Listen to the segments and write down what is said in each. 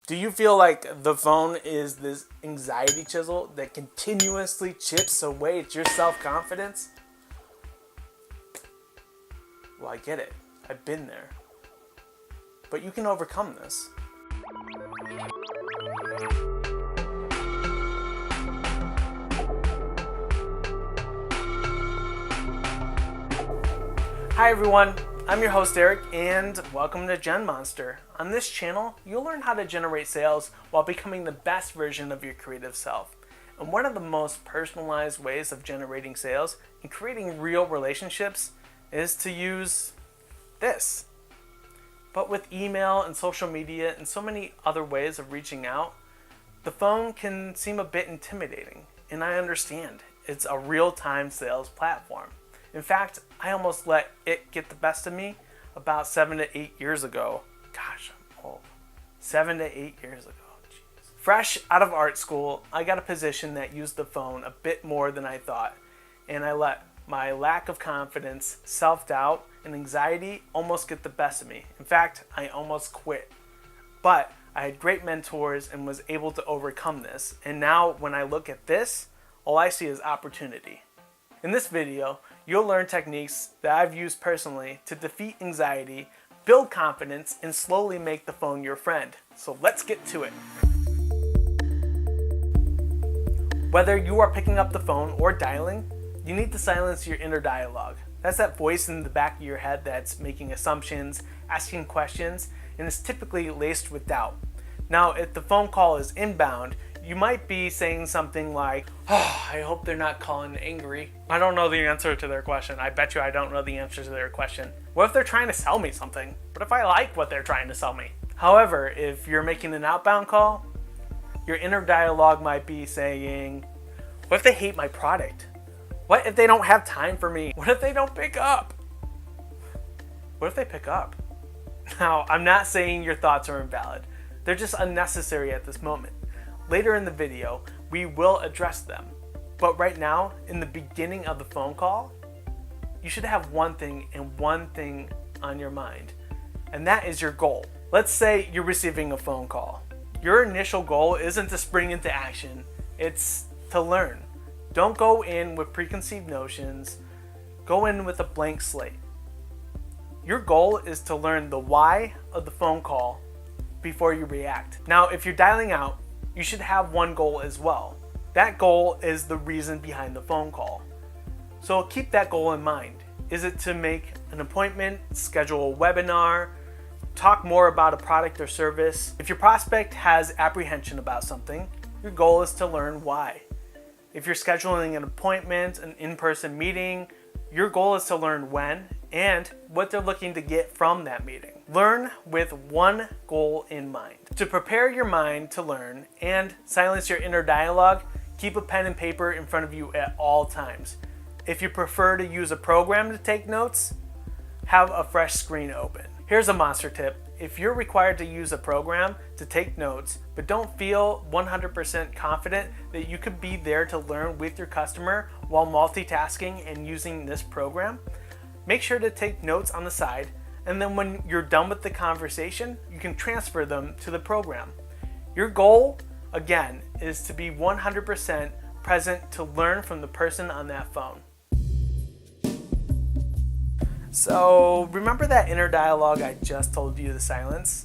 Do you feel like the phone is this anxiety chisel that continuously chips away at your self-confidence? Well, I get it. I've been there. But you can overcome this. Hi everyone, I'm your host Eric and welcome to Gen Monster. On this channel, you'll learn how to generate sales while becoming the best version of your creative self. And one of the most personalized ways of generating sales and creating real relationships is to use this. But with email and social media and so many other ways of reaching out, the phone can seem a bit intimidating. And I understand, it's a real-time sales platform. In fact, I almost let it get the best of me about 7 to 8 years ago. Gosh, I'm old. 7 to 8 years ago. Jeez. Fresh out of art school, I got a position that used the phone a bit more than I thought. And I let my lack of confidence, self-doubt, and anxiety almost get the best of me. In fact, I almost quit. But I had great mentors and was able to overcome this. And now when I look at this, all I see is opportunity. In this video, you'll learn techniques that I've used personally to defeat anxiety, build confidence, and slowly make the phone your friend. So let's get to it. Whether you are picking up the phone or dialing, you need to silence your inner dialogue. That's that voice in the back of your head that's making assumptions, asking questions, and is typically laced with doubt. Now, if the phone call is inbound, you might be saying something like, "Oh, I hope they're not calling angry. I don't know the answer to their question. I bet you I don't know the answer to their question. What if they're trying to sell me something? What if I like what they're trying to sell me?" However, if you're making an outbound call, your inner dialogue might be saying, "What if they hate my product? What if they don't have time for me? What if they don't pick up? What if they pick up?" Now, I'm not saying your thoughts are invalid. They're just unnecessary at this moment. Later in the video, we will address them. But right now, in the beginning of the phone call, you should have one thing and one thing on your mind, and that is your goal. Let's say you're receiving a phone call. Your initial goal isn't to spring into action, it's to learn. Don't go in with preconceived notions, go in with a blank slate. Your goal is to learn the why of the phone call before you react. Now, if you're dialing out, you should have one goal as well. That goal is the reason behind the phone call. So keep that goal in mind. Is it to make an appointment, schedule a webinar, talk more about a product or service? If your prospect has apprehension about something, your goal is to learn why. If you're scheduling an appointment, an in-person meeting, your goal is to learn when and what they're looking to get from that meeting. Learn with one goal in mind. To prepare your mind to learn and silence your inner dialogue, keep a pen and paper in front of you at all times. If you prefer to use a program to take notes, have a fresh screen open. Here's a monster tip. If you're required to use a program to take notes, but don't feel 100% confident that you could be there to learn with your customer while multitasking and using this program, make sure to take notes on the side, and then when you're done with the conversation, you can transfer them to the program. Your goal, again, is to be 100% present to learn from the person on that phone. So, remember that inner dialogue I just told you to silence?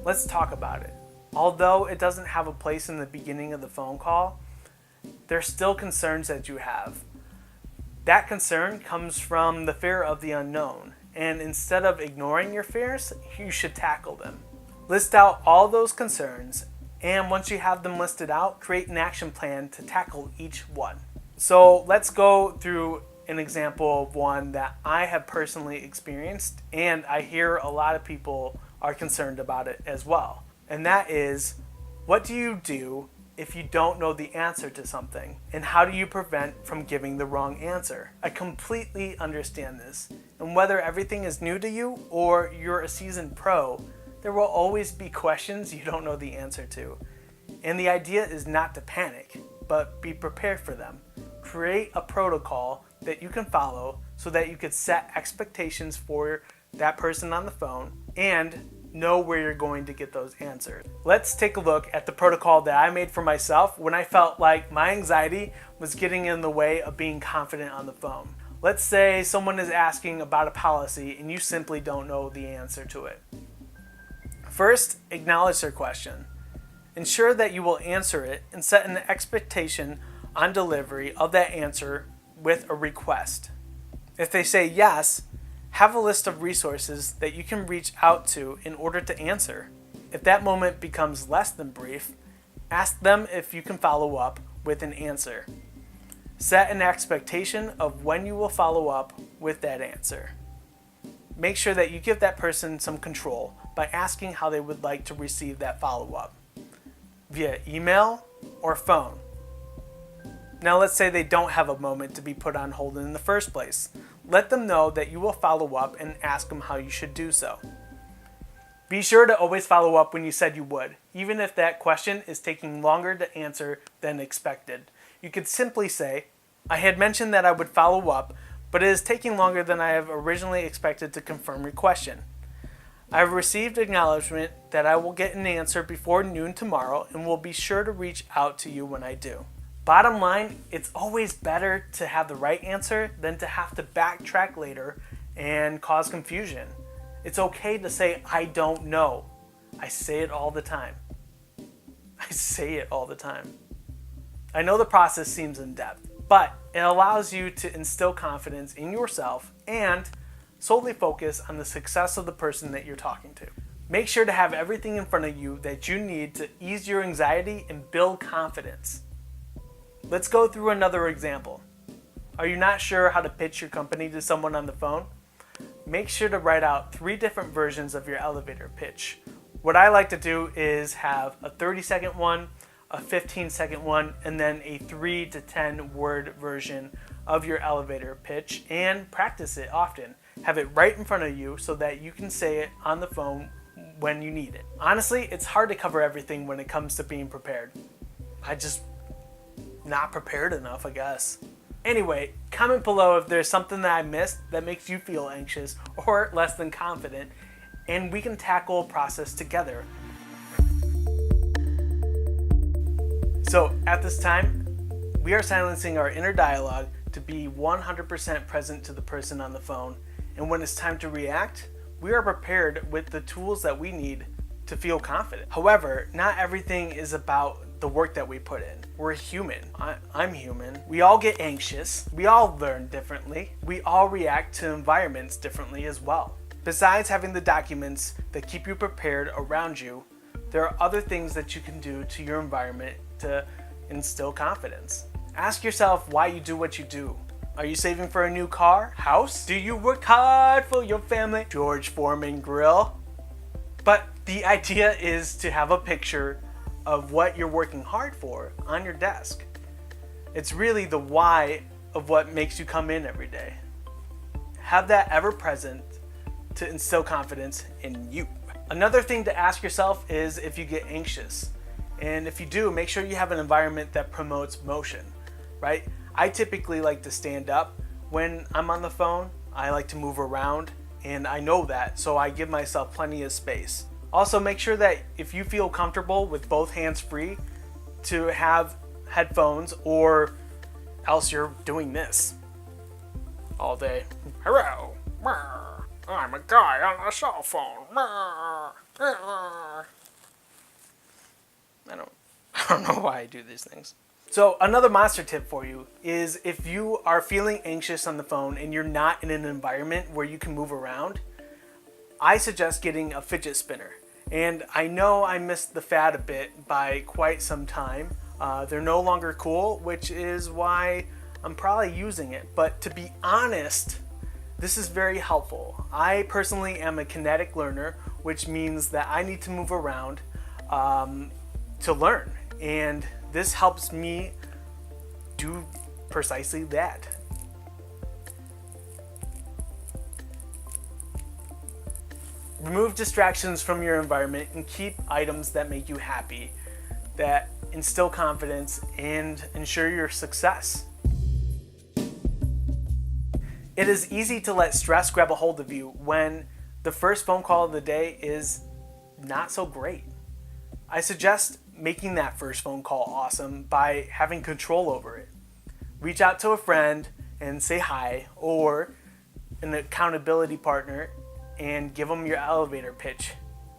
Let's talk about it. Although it doesn't have a place in the beginning of the phone call, there's still concerns that you have. That concern comes from the fear of the unknown, and instead of ignoring your fears, you should tackle them. List out all those concerns, and once you have them listed out, create an action plan to tackle each one. So let's go through an example of one that I have personally experienced, and I hear a lot of people are concerned about it as well. And that is, what do you do if you don't know the answer to something? And how do you prevent from giving the wrong answer? I completely understand this. And whether everything is new to you or you're a seasoned pro, there will always be questions you don't know the answer to. And the idea is not to panic, but be prepared for them. Create a protocol that you can follow so that you could set expectations for that person on the phone and know where you're going to get those answers. Let's take a look at the protocol that I made for myself when I felt like my anxiety was getting in the way of being confident on the phone. Let's say someone is asking about a policy and you simply don't know the answer to it. First, acknowledge their question. Ensure that you will answer it and set an expectation on delivery of that answer with a request. If they say yes, have a list of resources that you can reach out to in order to answer. If that moment becomes less than brief, ask them if you can follow up with an answer. Set an expectation of when you will follow up with that answer. Make sure that you give that person some control by asking how they would like to receive that follow-up, via email or phone. Now let's say they don't have a moment to be put on hold in the first place. Let them know that you will follow up and ask them how you should do so. Be sure to always follow up when you said you would, even if that question is taking longer to answer than expected. You could simply say, I had mentioned that I would follow up, but it is taking longer than I have originally expected to confirm your question. I have received acknowledgement that I will get an answer before noon tomorrow and will be sure to reach out to you when I do. Bottom line, it's always better to have the right answer than to have to backtrack later and cause confusion. It's okay to say, I don't know. I say it all the time. I know the process seems in-depth, but it allows you to instill confidence in yourself and solely focus on the success of the person that you're talking to. Make sure to have everything in front of you that you need to ease your anxiety and build confidence. Let's go through another example. Are you not sure how to pitch your company to someone on the phone? Make sure to write out 3 different versions of your elevator pitch. What I like to do is have a 30-second one, a 15-second one, and then a 3 to 10 word version of your elevator pitch, and practice it often. Have it right in front of you so that you can say it on the phone when you need it. Honestly, it's hard to cover everything when it comes to being prepared. I just not prepared enough, I guess. Anyway, comment below if there's something that I missed that makes you feel anxious or less than confident, and we can tackle a process together. So at this time, we are silencing our inner dialogue to be 100% present to the person on the phone, and when it's time to react, we are prepared with the tools that we need to feel confident. However, not everything is about the work that we put in. We're human. I'm human. We all get anxious. We all learn differently. We all react to environments differently as well. Besides having the documents that keep you prepared around you, there are other things that you can do to your environment to instill confidence. Ask yourself why you do what you do. Are you saving for a new car, house? Do you work hard for your family? George Foreman grill? But the idea is to have a picture of what you're working hard for on your desk. It's really the why of what makes you come in every day. Have that ever present to instill confidence in you. Another thing to ask yourself is if you get anxious. And if you do, make sure you have an environment that promotes motion, right? I typically like to stand up when I'm on the phone. I like to move around, and I know that, so I give myself plenty of space. Also, make sure that if you feel comfortable with both hands free, to have headphones, or else you're doing this all day. Hello, I'm a guy on a cell phone. I don't know why I do these things. So another monster tip for you is if you are feeling anxious on the phone and you're not in an environment where you can move around, I suggest getting a fidget spinner. And I know I missed the fad a bit by quite some time. They're no longer cool, which is why I'm probably using it. But to be honest, this is very helpful. I personally am a kinetic learner, which means that I need to move around to learn. And this helps me do precisely that. Remove distractions from your environment and keep items that make you happy, that instill confidence and ensure your success. It is easy to let stress grab a hold of you when the first phone call of the day is not so great. I suggest making that first phone call awesome by having control over it. Reach out to a friend and say hi, or an accountability partner, and give them your elevator pitch.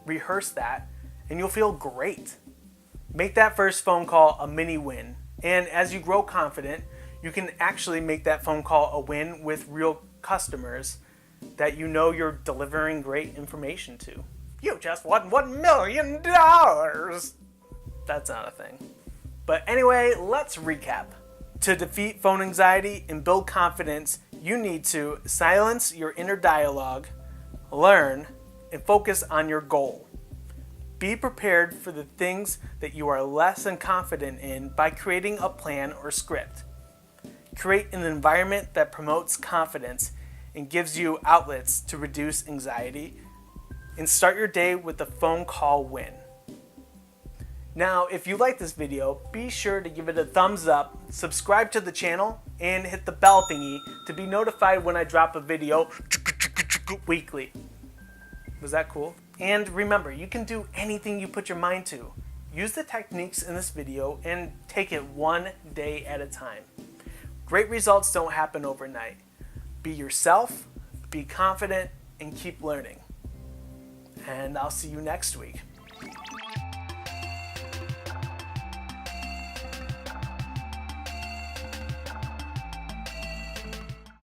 Rehearse that, and you'll feel great. Make that first phone call a mini win, and as you grow confident, you can actually make that phone call a win with real customers that you know you're delivering great information to. You just won $1 million! That's not a thing. But anyway, let's recap. To defeat phone anxiety and build confidence, you need to silence your inner dialogue, learn, and focus on your goal. Be prepared for the things that you are less than confident in by creating a plan or script. Create an environment that promotes confidence and gives you outlets to reduce anxiety. And start your day with a phone call win. Now, if you like this video, be sure to give it a thumbs up, subscribe to the channel, and hit the bell thingy to be notified when I drop a video weekly. Was that cool? And remember, you can do anything you put your mind to. Use the techniques in this video and take it one day at a time. Great results don't happen overnight. Be yourself, be confident, and keep learning. And I'll see you next week.